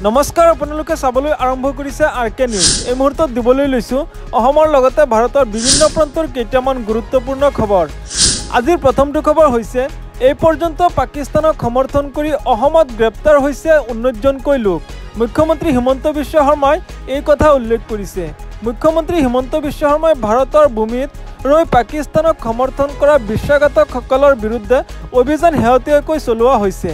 নমস্কাৰ, আপোনালোকে চাবলৈ আৰম্ভ কৰিছে আৰকে নিউজ। এই মুহূৰ্তত দিবলৈ লৈছোঁ অসমৰ লগতে ভাৰতৰ বিভিন্ন প্ৰান্তৰ কেইটামান গুৰুত্বপূৰ্ণ খবৰ। আজিৰ প্ৰথমটো খবৰ হৈছে এই পৰ্যন্ত পাকিস্তানক সমৰ্থন কৰি অসমত গ্ৰেপ্তাৰ হৈছে 19জনকৈ লোক। মুখ্যমন্ত্ৰী হিমন্ত বিশ্ব শৰ্মাই এই কথা উল্লেখ কৰিছে। মুখ্যমন্ত্ৰী হিমন্ত বিশ্ব শৰ্মাই ভাৰতৰ ভূমিত ৰৈ পাকিস্তানক সমৰ্থন কৰা বিশ্বাসঘাতকসকলৰ বিৰুদ্ধে অভিযান শেহতীয়াকৈ চলোৱা হৈছে।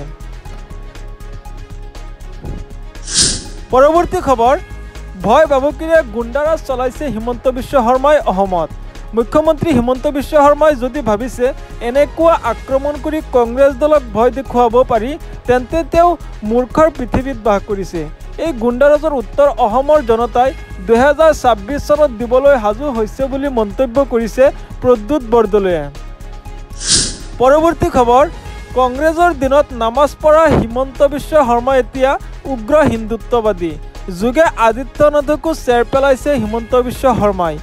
পৰৱৰ্তী খবৰ, ভয় ভাবুকিৰে গুণ্ডাৰাজ চলাইছে হিমন্ত বিশ্ব শৰ্মাই অসমত। মুখ্যমন্ত্ৰী হিমন্ত বিশ্ব শৰ্মাই যদি ভাবিছে এনেকুৱা আক্ৰমণ কৰি কংগ্ৰেছ দলক ভয় দেখুৱাব পাৰি, তেন্তে তেওঁ মূৰ্খৰ পৃথিৱীত বাস কৰিছে। এই গুণ্ডাৰাজৰ উত্তৰ অসমৰ জনতাই 2026 চনত দিবলৈ সাজু হৈছে বুলি মন্তব্য কৰিছে প্ৰদ্যুৎ বৰদলৈয়ে। পৰৱৰ্তী খবৰ, কংগ্ৰেছৰ দিনত নামাজ পঢ়া হিমন্ত বিশ্ব শৰ্মা এতিয়া উগ্ৰ হিন্দুত্ববাদী। যোগে আদিত্যনাথকো চেৰ পেলাইছে হিমন্ত বিশ্ব শৰ্মাই।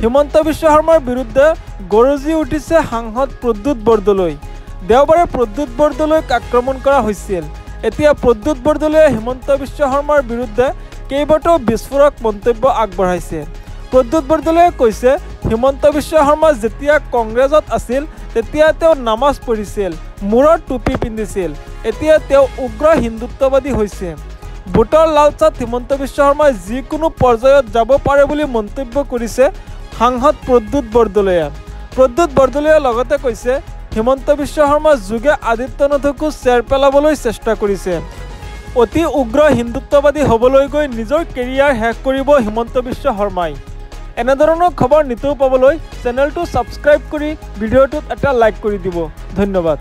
হিমন্ত বিশ্ব শৰ্মাৰ বিৰুদ্ধে গৰজি উঠিছে সাংসদ প্ৰদ্যুৎ বৰদলৈ। দেওবাৰে প্ৰদ্যুৎ বৰদলৈক আক্ৰমণ কৰা হৈছিল। এতিয়া প্ৰদ্যুৎ বৰদলৈয়ে হিমন্ত বিশ্ব শৰ্মাৰ বিৰুদ্ধে কেইবাটাও বিস্ফোৰক মন্তব্য আগবঢ়াইছে। প্ৰদ্যুৎ বৰদলৈয়ে কৈছে, হিমন্ত বিশ্ব শৰ্মা যেতিয়া কংগ্ৰেছত আছিল তেতিয়া তেওঁ নামাজ পঢ়িছিল, মূৰত টুপি পিন্ধিছিল। এতিয়া তেওঁ উগ্ৰ হিন্দুত্ববাদী হৈছে। ভোটৰ লালচাত হিমন্ত বিশ্ব শৰ্মাই যিকোনো পৰ্যায়ত যাব পাৰে বুলি মন্তব্য কৰিছে সাংসদ প্ৰদ্যুৎ বৰদলৈয়ে। প্ৰদ্যুৎ বৰদলৈয়ে লগতে কৈছে, হিমন্ত বিশ্ব শৰ্মা যোগে আদিত্যনাথকো চেৰ পেলাবলৈ চেষ্টা কৰিছে। অতি উগ্ৰ হিন্দুত্ববাদী হ'বলৈ গৈ নিজৰ কেৰিয়াৰ শেষ কৰিব হিমন্ত বিশ্ব শৰ্মাই। এনেধৰণৰ খবৰ নিতৌ পাবলৈ চেনেলটো ছাবস্ক্ৰাইব কৰি ভিডিঅ'টোত এটা লাইক কৰি দিব। ধন্যবাদ।